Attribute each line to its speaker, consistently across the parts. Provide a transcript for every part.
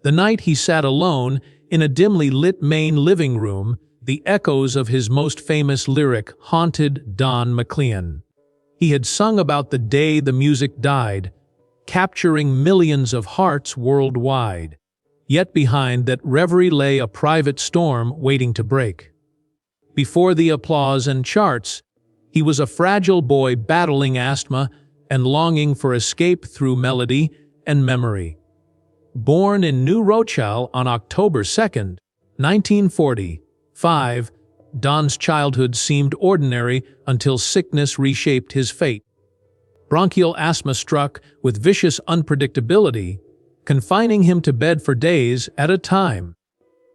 Speaker 1: The night he sat alone in a dimly lit main living room, the echoes of his most famous lyric haunted Don McLean. He had sung about the day the music died, capturing millions of hearts worldwide. Yet behind that reverie lay a private storm waiting to break. Before the applause and charts, he was a fragile boy battling asthma and longing for escape through melody and memory. Born in New Rochelle on October 2nd, 1945, Don's childhood seemed ordinary until sickness reshaped his fate. Bronchial asthma struck with vicious unpredictability, confining him to bed for days at a time.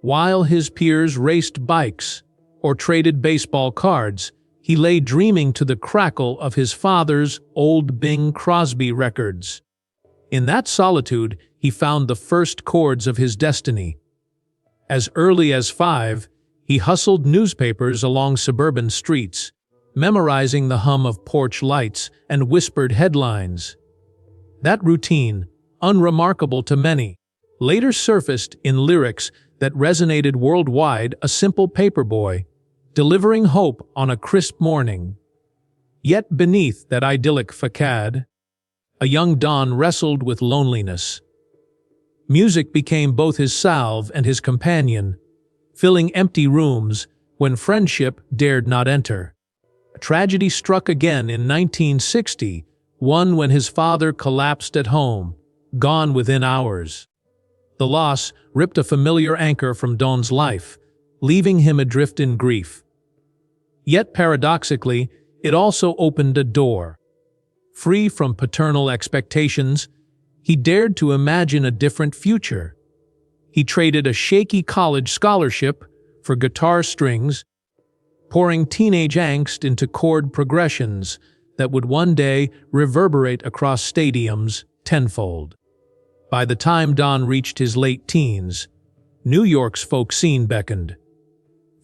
Speaker 1: While his peers raced bikes or traded baseball cards, he lay dreaming to the crackle of his father's old Bing Crosby records. In that solitude, he found the first chords of his destiny. As early as 5, he hustled newspapers along suburban streets, memorizing the hum of porch lights and whispered headlines. That routine, unremarkable to many, later surfaced in lyrics that resonated worldwide, a simple paperboy, delivering hope on a crisp morning. Yet beneath that idyllic facade, a young Don wrestled with loneliness. Music became both his salve and his companion, filling empty rooms when friendship dared not enter. A tragedy struck again in 1960, one when his father collapsed at home, gone within hours. The loss ripped a familiar anchor from Don's life, leaving him adrift in grief. Yet paradoxically, it also opened a door. Free from paternal expectations, he dared to imagine a different future. He traded a shaky college scholarship for guitar strings, pouring teenage angst into chord progressions that would one day reverberate across stadiums tenfold. By the time Don reached his late teens, New York's folk scene beckoned.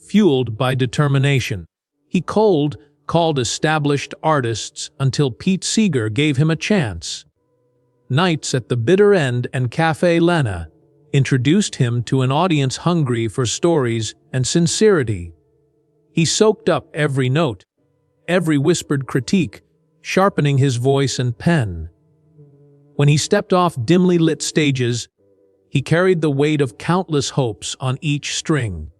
Speaker 1: Fueled by determination, he called established artists until Pete Seeger gave him a chance. Nights at the Bitter End and Café Lena introduced him to an audience hungry for stories and sincerity. He soaked up every note, every whispered critique, sharpening his voice and pen. When he stepped off dimly lit stages, he carried the weight of countless hopes on each string.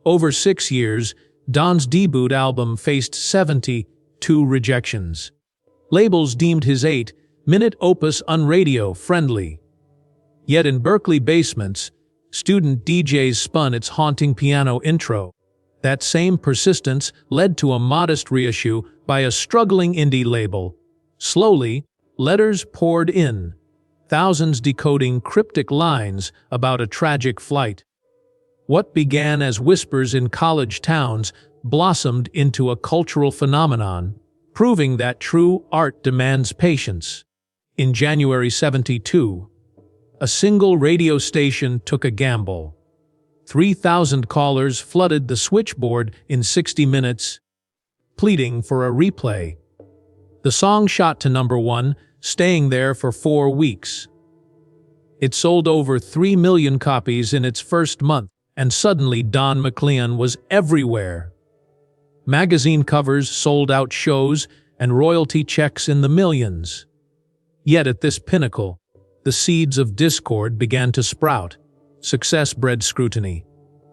Speaker 1: Over 6 years, Don's debut album faced 72 rejections. Labels deemed his 8-minute opus unradio-friendly. Yet in Berkeley basements, student DJs spun its haunting piano intro. That same persistence led to a modest reissue by a struggling indie label. Slowly, letters poured in, thousands decoding cryptic lines about a tragic flight. What began as whispers in college towns blossomed into a cultural phenomenon, proving that true art demands patience. In January '72, a single radio station took a gamble. 3,000 callers flooded the switchboard in 60 minutes, pleading for a replay. The song shot to #1, staying there for 4 weeks. It sold over 3 million copies in its first month, and suddenly Don McLean was everywhere. Magazine covers sold out shows and royalty checks in the millions. Yet at this pinnacle, the seeds of discord began to sprout. Success bred scrutiny.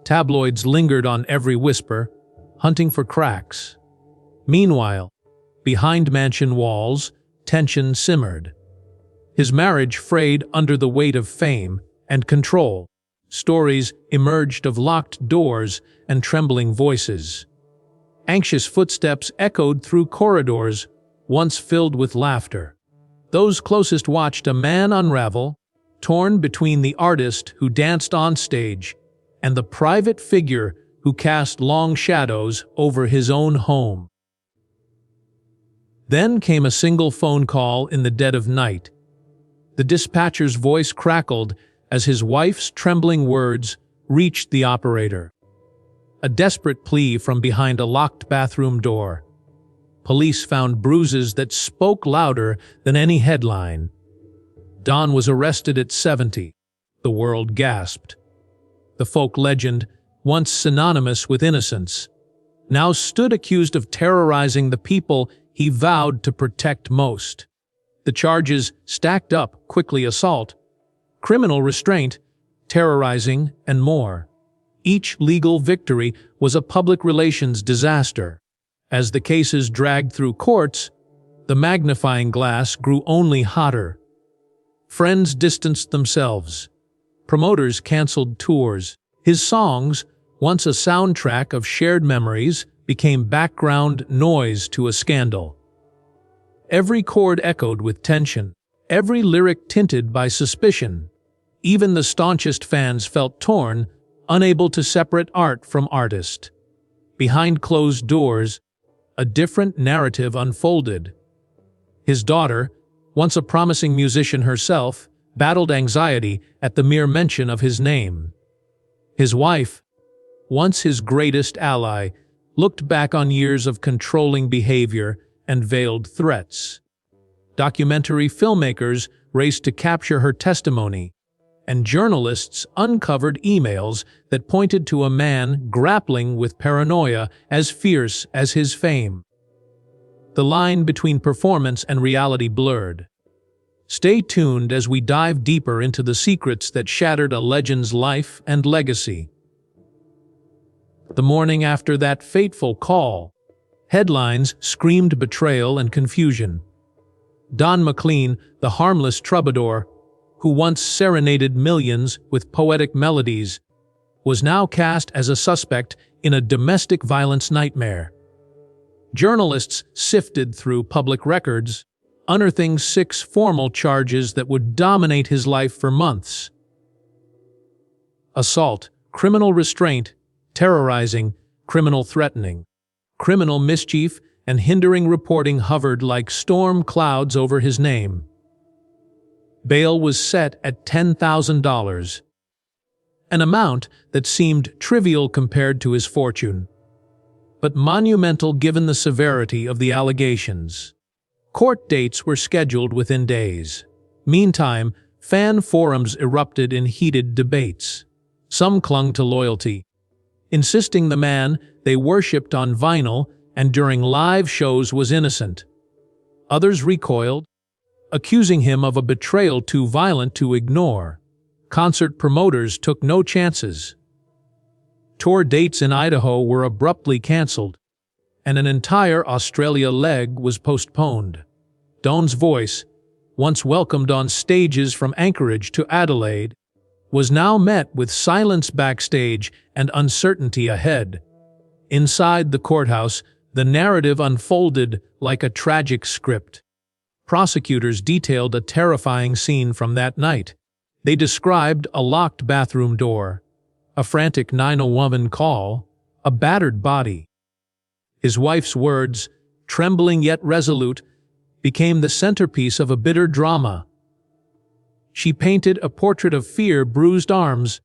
Speaker 1: Tabloids lingered on every whisper, hunting for cracks. Meanwhile, behind mansion walls, tension simmered. His marriage frayed under the weight of fame and control. Stories emerged of locked doors and trembling voices. Anxious footsteps echoed through corridors, once filled with laughter. Those closest watched a man unravel, torn between the artist who danced on stage and the private figure who cast long shadows over his own home. Then came a single phone call in the dead of night. The dispatcher's voice crackled as his wife's trembling words reached the operator. A desperate plea from behind a locked bathroom door. Police found bruises that spoke louder than any headline. Don was arrested at 70. The the world gasped. The folk legend, once synonymous with innocence, now stood accused of terrorizing the people he vowed to protect most. The charges stacked up: quickly assault, criminal restraint, terrorizing, and more. Each legal victory was a public relations disaster. As the cases dragged through courts, the magnifying glass grew only hotter. Friends distanced themselves. Promoters canceled tours. His songs, once a soundtrack of shared memories, became background noise to a scandal. Every chord echoed with tension, every lyric tinted by suspicion. Even the staunchest fans felt torn, unable to separate art from artist. Behind closed doors, a different narrative unfolded. His daughter, once a promising musician herself, battled anxiety at the mere mention of his name. His wife, once his greatest ally, looked back on years of controlling behavior and veiled threats. Documentary filmmakers raced to capture her testimony, and journalists uncovered emails that pointed to a man grappling with paranoia as fierce as his fame. The line between performance and reality blurred. Stay tuned as we dive deeper into the secrets that shattered a legend's life and legacy. The morning after that fateful call, headlines screamed betrayal and confusion. Don McLean, the harmless troubadour, who once serenaded millions with poetic melodies, was now cast as a suspect in a domestic violence nightmare. Journalists sifted through public records, unearthing 6 formal charges that would dominate his life for months. Assault, criminal restraint, terrorizing, criminal threatening, criminal mischief, and hindering reporting hovered like storm clouds over his name. Bail was set at $10,000, an amount that seemed trivial compared to his fortune, but monumental given the severity of the allegations. Court dates were scheduled within days. Meantime, fan forums erupted in heated debates. Some clung to loyalty, insisting the man they worshipped on vinyl and during live shows was innocent. Others recoiled, accusing him of a betrayal too violent to ignore. Concert promoters took no chances. Tour dates in Idaho were abruptly canceled, and an entire Australia leg was postponed. Don's voice, once welcomed on stages from Anchorage to Adelaide, was now met with silence backstage and uncertainty ahead. Inside the courthouse, the narrative unfolded like a tragic script. Prosecutors detailed a terrifying scene from that night. They described a locked bathroom door, a frantic 911 call, a battered body. His wife's words, trembling yet resolute, became the centerpiece of a bitter drama. She painted a portrait of fear, bruised arms,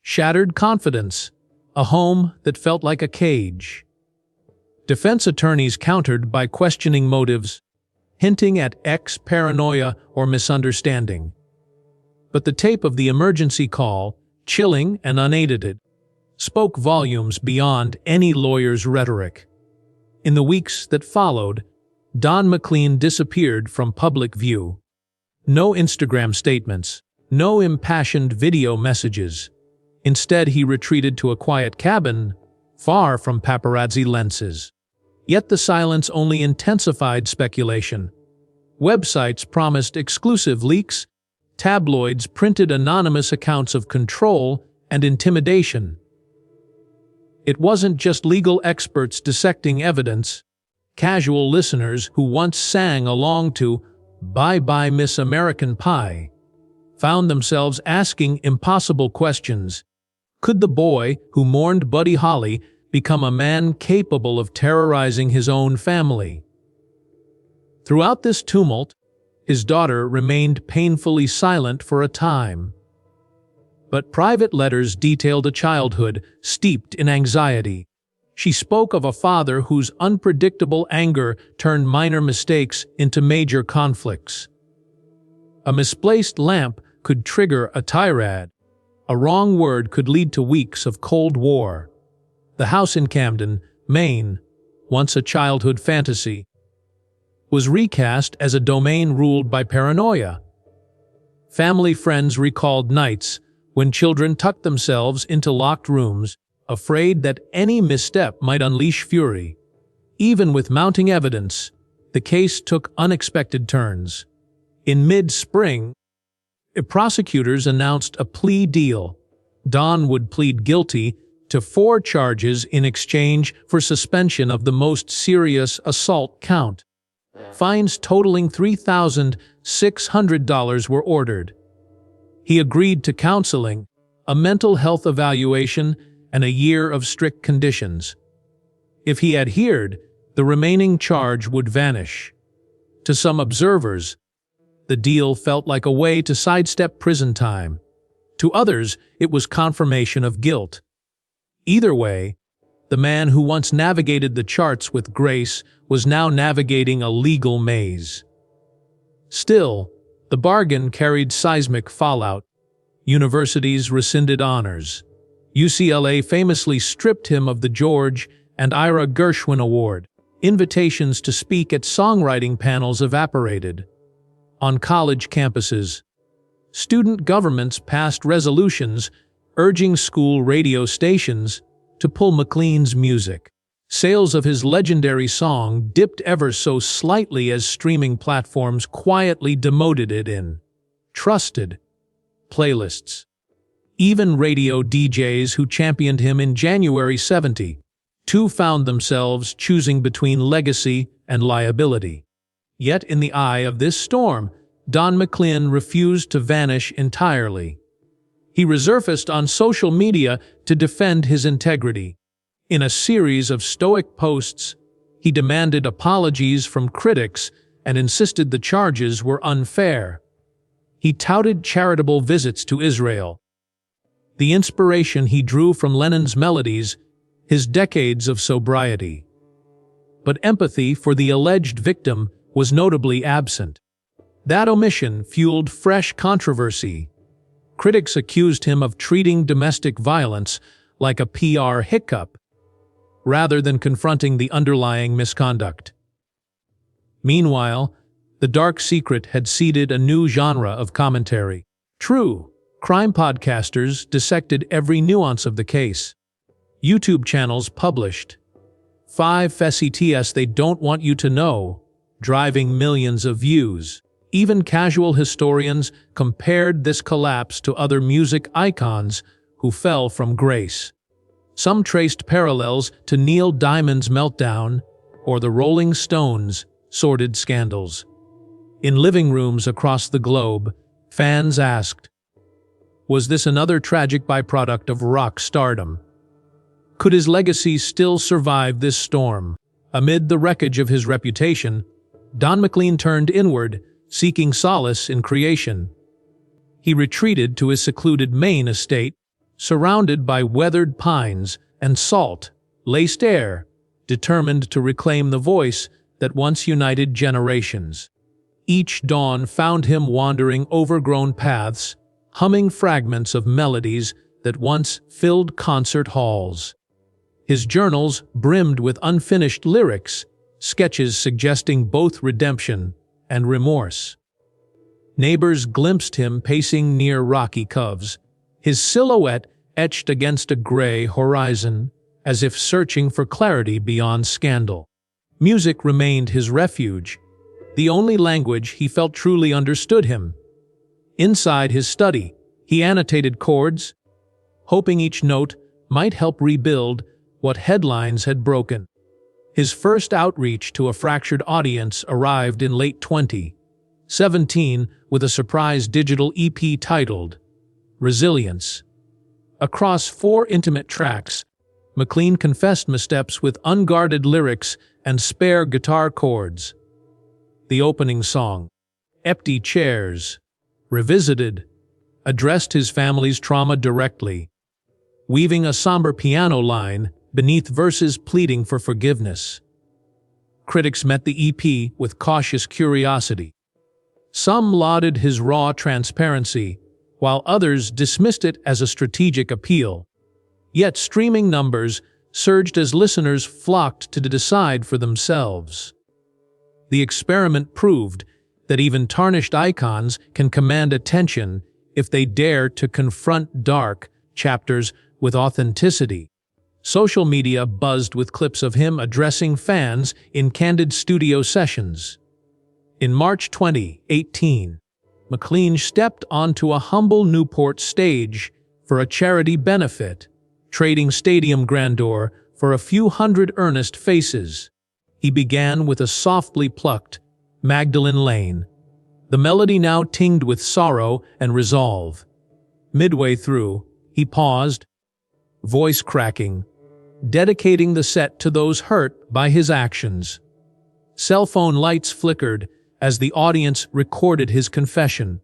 Speaker 1: shattered confidence, a home that felt like a cage. Defense attorneys countered by questioning motives, hinting at paranoia or misunderstanding. But the tape of the emergency call, chilling and unedited, spoke volumes beyond any lawyer's rhetoric. In the weeks that followed, Don McLean disappeared from public view. No Instagram statements, no impassioned video messages. Instead, he retreated to a quiet cabin, far from paparazzi lenses. Yet the silence only intensified speculation. Websites promised exclusive leaks, tabloids printed anonymous accounts of control and intimidation. It wasn't just legal experts dissecting evidence. Casual listeners who once sang along to "Bye Bye Miss American Pie" found themselves asking impossible questions. Could the boy who mourned Buddy Holly become a man capable of terrorizing his own family? Throughout this tumult, his daughter remained painfully silent for a time. But private letters detailed a childhood steeped in anxiety. She spoke of a father whose unpredictable anger turned minor mistakes into major conflicts. A misplaced lamp could trigger a tirade. A wrong word could lead to weeks of Cold War. The house in Camden, Maine, once a childhood fantasy, was recast as a domain ruled by paranoia. Family friends recalled nights when children tucked themselves into locked rooms, afraid that any misstep might unleash fury. Even with mounting evidence, the case took unexpected turns. In mid-spring, prosecutors announced a plea deal. Don would plead guilty to 4 charges in exchange for suspension of the most serious assault count. Fines totaling $3,600 were ordered. He agreed to counseling, a mental health evaluation, and a year of strict conditions. If he adhered, the remaining charge would vanish. To some observers, the deal felt like a way to sidestep prison time. To others, it was confirmation of guilt. Either way, the man who once navigated the charts with grace was now navigating a legal maze. Still, the bargain carried seismic fallout. Universities rescinded honors. UCLA famously stripped him of the George and Ira Gershwin Award. Invitations to speak at songwriting panels evaporated. On college campuses, student governments passed resolutions urging school radio stations to pull McLean's music. Sales of his legendary song dipped ever so slightly as streaming platforms quietly demoted it in trusted playlists. Even radio DJs who championed him in January '72 found themselves choosing between legacy and liability. Yet in the eye of this storm, Don McLean refused to vanish entirely. He resurfaced on social media to defend his integrity. In a series of stoic posts, he demanded apologies from critics and insisted the charges were unfair. He touted charitable visits to Israel, the inspiration he drew from Lennon's melodies, his decades of sobriety. But empathy for the alleged victim was notably absent. That omission fueled fresh controversy. Critics accused him of treating domestic violence like a PR hiccup, rather than confronting the underlying misconduct. Meanwhile, the dark secret had seeded a new genre of commentary. True crime podcasters dissected every nuance of the case. YouTube channels published 5 facts they don't want you to know, driving millions of views. Even casual historians compared this collapse to other music icons who fell from grace. Some traced parallels to Neil Diamond's meltdown or the Rolling Stones' sordid scandals. In living rooms across the globe, fans asked, was this another tragic byproduct of rock stardom? Could his legacy still survive this storm? Amid the wreckage of his reputation, Don McLean turned inward, seeking solace in creation. He retreated to his secluded Maine estate, surrounded by weathered pines and salt-laced air, determined to reclaim the voice that once united generations. Each dawn found him wandering overgrown paths, humming fragments of melodies that once filled concert halls. His journals brimmed with unfinished lyrics, sketches suggesting both redemption and remorse. Neighbors glimpsed him pacing near rocky coves, his silhouette etched against a gray horizon, as if searching for clarity beyond scandal. Music remained his refuge, the only language he felt truly understood him. Inside his study, he annotated chords, hoping each note might help rebuild what headlines had broken. His first outreach to a fractured audience arrived in late 2017 with a surprise digital EP titled Resilience. Across 4 intimate tracks, McLean confessed missteps with unguarded lyrics and spare guitar chords. The opening song, Empty Chairs, Revisited, addressed his family's trauma directly, weaving a somber piano line beneath verses pleading for forgiveness. Critics met the EP with cautious curiosity. Some lauded his raw transparency, while others dismissed it as a strategic appeal. Yet streaming numbers surged as listeners flocked to decide for themselves. The experiment proved that even tarnished icons can command attention if they dare to confront dark chapters with authenticity. Social media buzzed with clips of him addressing fans in candid studio sessions. In March 2018, McLean stepped onto a humble Newport stage for a charity benefit, trading stadium grandeur for a few hundred earnest faces. He began with a softly plucked Magdalene Lane, the melody now tinged with sorrow and resolve. Midway through, he paused, voice cracking, dedicating the set to those hurt by his actions. Cell phone lights flickered as the audience recorded his confession,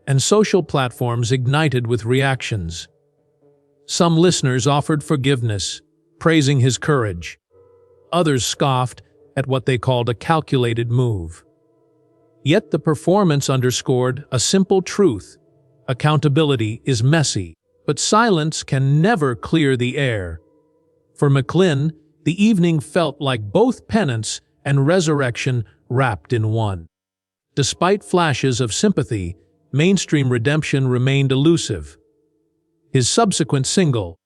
Speaker 1: and social platforms ignited with reactions. Some listeners offered forgiveness, praising his courage. Others scoffed at what they called a calculated move. Yet the performance underscored a simple truth: accountability is messy, but silence can never clear the air. For McLean, the evening felt like both penance and resurrection wrapped in one. Despite flashes of sympathy, mainstream redemption remained elusive. His subsequent single,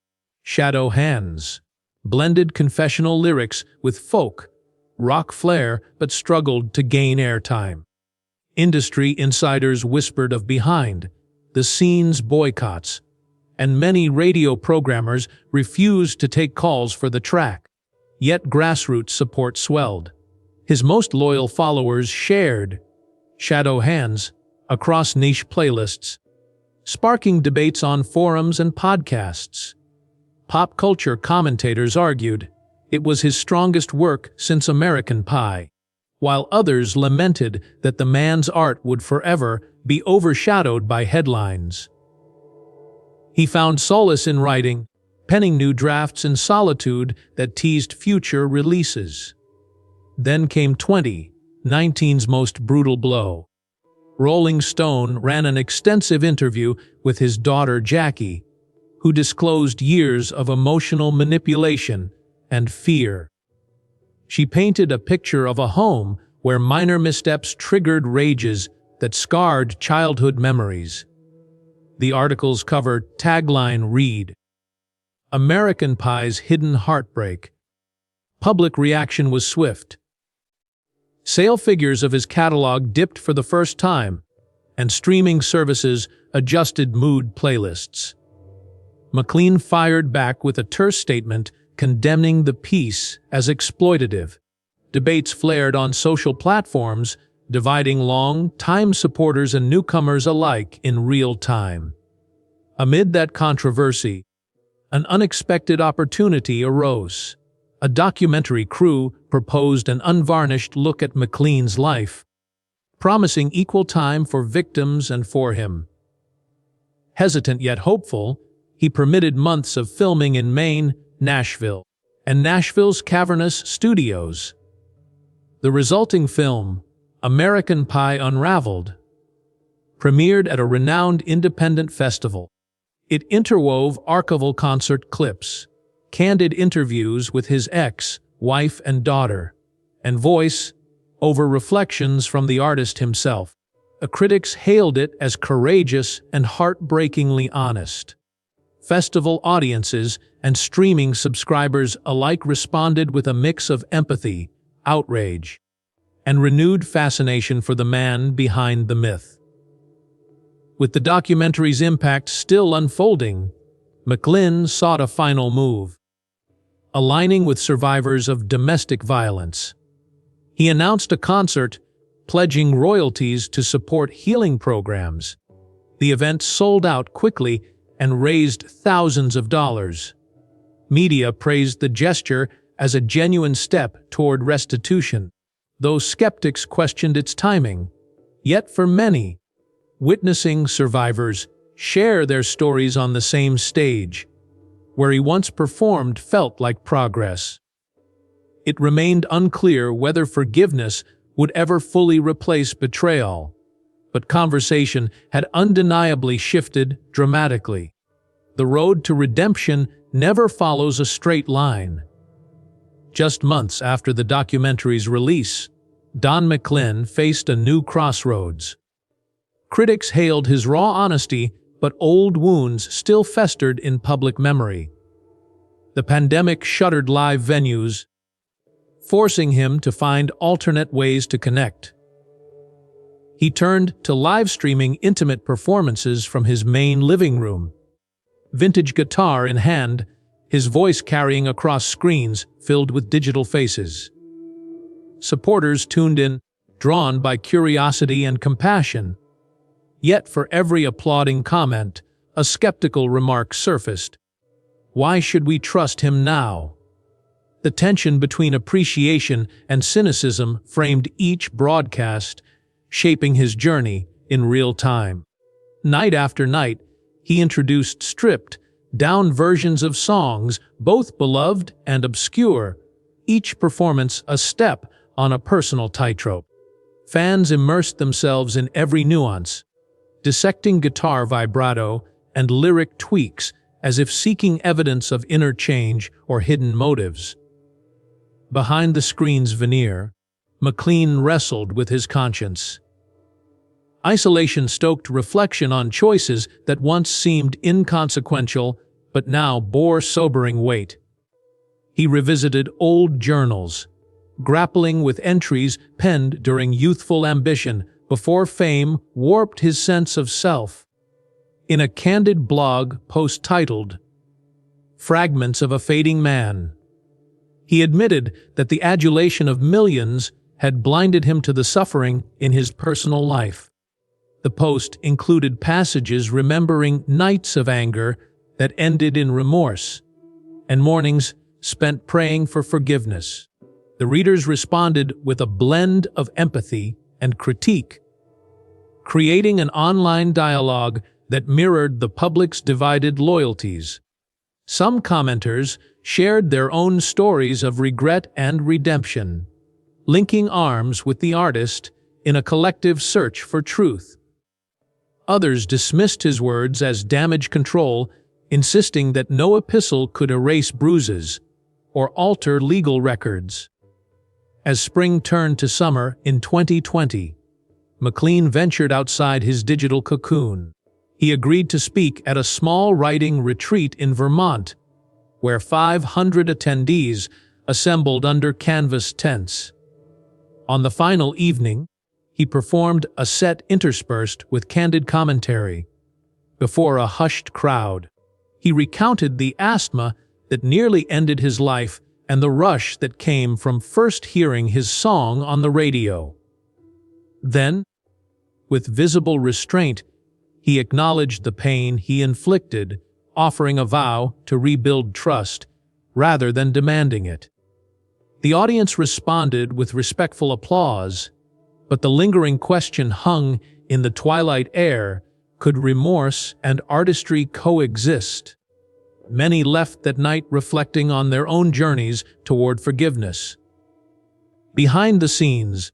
Speaker 1: Shadow Hands, blended confessional lyrics with folk, rock flair, but struggled to gain airtime. Industry insiders whispered of behind the scenes boycotts, and many radio programmers refused to take calls for the track. Yet grassroots support swelled. His most loyal followers shared Shadow Hands across niche playlists, sparking debates on forums and podcasts. Pop culture commentators argued it was his strongest work since American Pie, while others lamented that the man's art would forever be overshadowed by headlines. He found solace in writing, penning new drafts in solitude that teased future releases. Then came 2019's most brutal blow. Rolling Stone ran an extensive interview with his daughter Jackie, who disclosed years of emotional manipulation and fear. She painted a picture of a home where minor missteps triggered rages that scarred childhood memories. The article's cover tagline read, "American Pie's Hidden Heartbreak." Public reaction was swift. Sale figures of his catalog dipped for the first time, and streaming services adjusted mood playlists. McLean fired back with a terse statement condemning the piece as exploitative. Debates flared on social platforms, dividing long-time supporters and newcomers alike in real time. Amid that controversy, an unexpected opportunity arose. A documentary crew proposed an unvarnished look at McLean's life, promising equal time for victims and for him. Hesitant yet hopeful, he permitted months of filming in Maine, Nashville, and Nashville's cavernous studios. The resulting film, American Pie Unraveled, premiered at a renowned independent festival. It interwove archival concert clips, candid interviews with his ex-wife and daughter, and voice-over reflections from the artist himself. Critics hailed it as courageous and heartbreakingly honest. Festival audiences and streaming subscribers alike responded with a mix of empathy, outrage, and renewed fascination for the man behind the myth. With the documentary's impact still unfolding, McLean sought a final move. Aligning with survivors of domestic violence, he announced a concert pledging royalties to support healing programs. The event sold out quickly and raised thousands of dollars. Media praised the gesture as a genuine step toward restitution, though skeptics questioned its timing. Yet for many, witnessing survivors share their stories on the same stage, where he once performed, felt like progress. It remained unclear whether forgiveness would ever fully replace betrayal, but conversation had undeniably shifted dramatically. The road to redemption never follows a straight line. Just months after the documentary's release, Don McLean faced a new crossroads. Critics hailed his raw honesty, but old wounds still festered in public memory. The pandemic shuttered live venues, forcing him to find alternate ways to connect. He turned to live streaming intimate performances from his main living room. Vintage guitar in hand, his voice carrying across screens filled with digital faces. Supporters tuned in, drawn by curiosity and compassion. Yet for every applauding comment, a skeptical remark surfaced. Why should we trust him now? The tension between appreciation and cynicism framed each broadcast, shaping his journey in real time. Night after night, he introduced stripped-down versions of songs, both beloved and obscure, each performance a step on a personal tightrope. Fans immersed themselves in every nuance, dissecting guitar vibrato and lyric tweaks as if seeking evidence of inner change or hidden motives. Behind the screen's veneer, McLean wrestled with his conscience. Isolation stoked reflection on choices that once seemed inconsequential but now bore sobering weight. He revisited old journals, grappling with entries penned during youthful ambition before fame warped his sense of self. In a candid blog post titled, "Fragments of a Fading Man," he admitted that the adulation of millions had blinded him to the suffering in his personal life. The post included passages remembering nights of anger that ended in remorse, and mornings spent praying for forgiveness. The readers responded with a blend of empathy and critique, creating an online dialogue that mirrored the public's divided loyalties. Some commenters shared their own stories of regret and redemption, linking arms with the artist in a collective search for truth. Others dismissed his words as damage control, insisting that no epistle could erase bruises or alter legal records. As spring turned to summer in 2020, McLean ventured outside his digital cocoon. He agreed to speak at a small writing retreat in Vermont, where 500 attendees assembled under canvas tents. On the final evening, he performed a set interspersed with candid commentary. Before a hushed crowd, he recounted the asthma that nearly ended his life and the rush that came from first hearing his song on the radio. Then, with visible restraint, he acknowledged the pain he inflicted, offering a vow to rebuild trust rather than demanding it. The audience responded with respectful applause, but the lingering question hung in the twilight air: could remorse and artistry coexist? Many left that night reflecting on their own journeys toward forgiveness. Behind the scenes,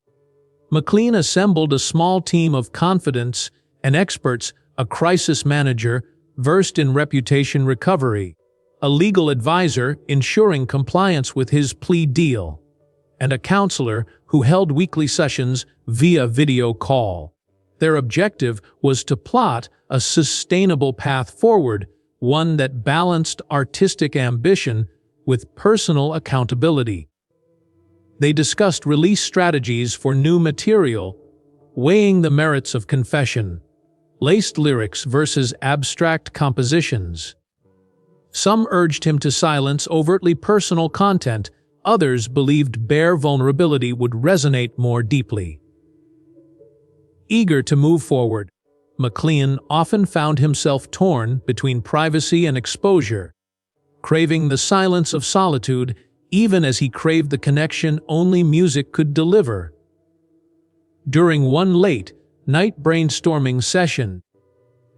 Speaker 1: McLean assembled a small team of confidants and experts, a crisis manager versed in reputation recovery, a legal advisor ensuring compliance with his plea deal, and a counselor who held weekly sessions via video call. Their objective was to plot a sustainable path forward, one that balanced artistic ambition with personal accountability. They discussed release strategies for new material, weighing the merits of confession, laced lyrics versus abstract compositions. Some urged him to silence overtly personal content, others believed bare vulnerability would resonate more deeply. Eager to move forward, McLean often found himself torn between privacy and exposure, craving the silence of solitude even as he craved the connection only music could deliver. During one late-night brainstorming session,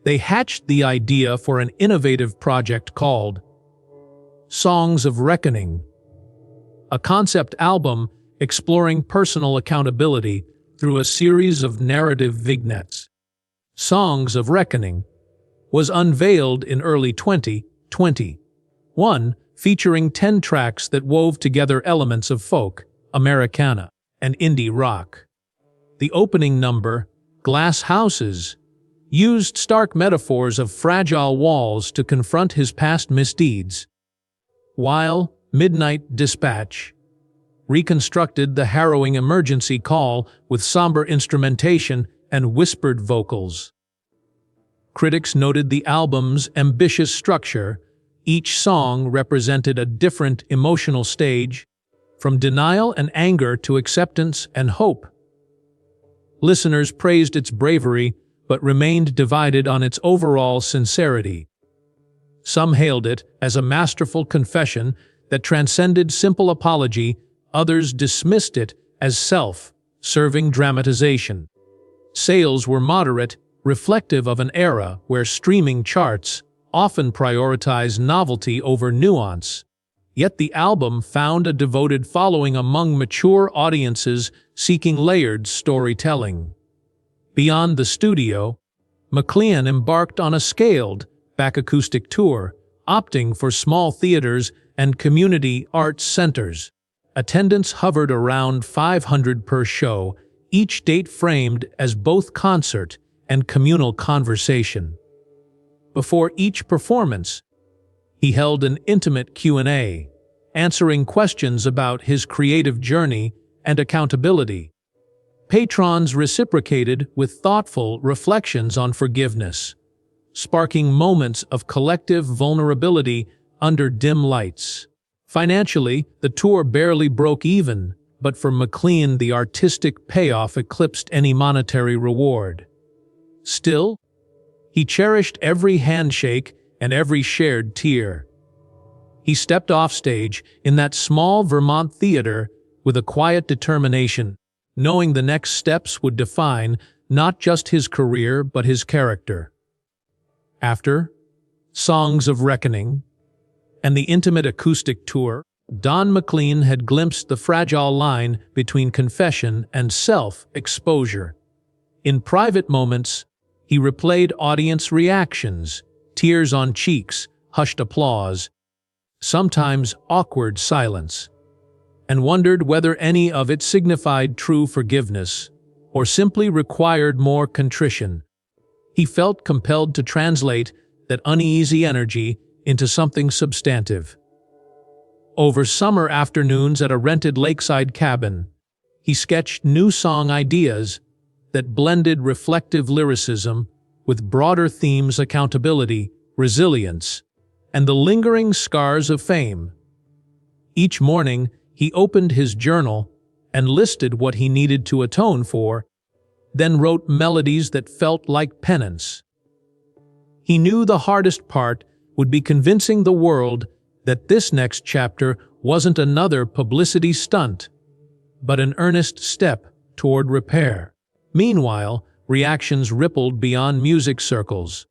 Speaker 1: they hatched the idea for an innovative project called Songs of Reckoning, a concept album exploring personal accountability through a series of narrative vignettes. Songs of Reckoning, was unveiled in early 2021, featuring 10 tracks that wove together elements of folk, Americana, and indie rock. The opening number, Glass Houses, used stark metaphors of fragile walls to confront his past misdeeds, while Midnight Dispatch reconstructed the harrowing emergency call with somber instrumentation and whispered vocals. Critics noted the album's ambitious structure. Each song represented a different emotional stage, from denial and anger to acceptance and hope. Listeners praised its bravery, but remained divided on its overall sincerity. Some hailed it as a masterful confession that transcended simple apology, others dismissed it as self-serving dramatization. Sales were moderate, reflective of an era where streaming charts often prioritize novelty over nuance. Yet the album found a devoted following among mature audiences seeking layered storytelling. Beyond the studio, McLean embarked on a scaled-back acoustic tour, opting for small theaters and community arts centers. Attendance hovered around 500 per show, each date framed as both concert and communal conversation. Before each performance, he held an intimate Q&A, answering questions about his creative journey and accountability. Patrons reciprocated with thoughtful reflections on forgiveness, sparking moments of collective vulnerability under dim lights. Financially, the tour barely broke even, but for McLean the artistic payoff eclipsed any monetary reward. Still, he cherished every handshake and every shared tear. He stepped off stage in that small Vermont theater with a quiet determination, knowing the next steps would define not just his career but his character. After Songs of Reckoning and the intimate acoustic tour, Don McLean had glimpsed the fragile line between confession and self-exposure. In private moments, he replayed audience reactions, tears on cheeks, hushed applause, sometimes awkward silence, and wondered whether any of it signified true forgiveness or simply required more contrition. He felt compelled to translate that uneasy energy into something substantive. Over summer afternoons at a rented lakeside cabin, he sketched new song ideas that blended reflective lyricism with broader themes: accountability, resilience, and the lingering scars of fame. Each morning, he opened his journal and listed what he needed to atone for, then wrote melodies that felt like penance. He knew the hardest part would be convincing the world that this next chapter wasn't another publicity stunt, but an earnest step toward repair. Meanwhile, reactions rippled beyond music circles.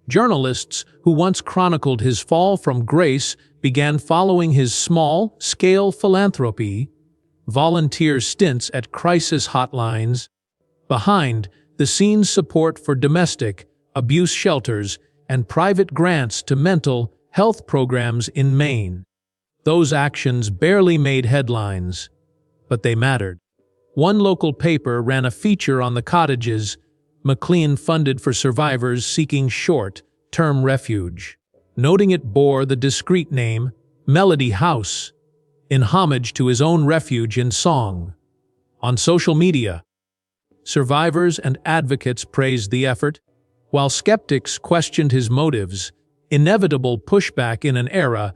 Speaker 1: Journalists who once chronicled his fall from grace began following his small-scale philanthropy, volunteer stints at crisis hotlines, behind-the-scenes support for domestic abuse shelters, and private grants to mental health programs in Maine. Those actions barely made headlines, but they mattered. One local paper ran a feature on the cottages McLean funded for survivors seeking short-term refuge, noting it bore the discreet name Melody House, in homage to his own refuge in song. On social media, survivors and advocates praised the effort, while skeptics questioned his motives, inevitable pushback in an era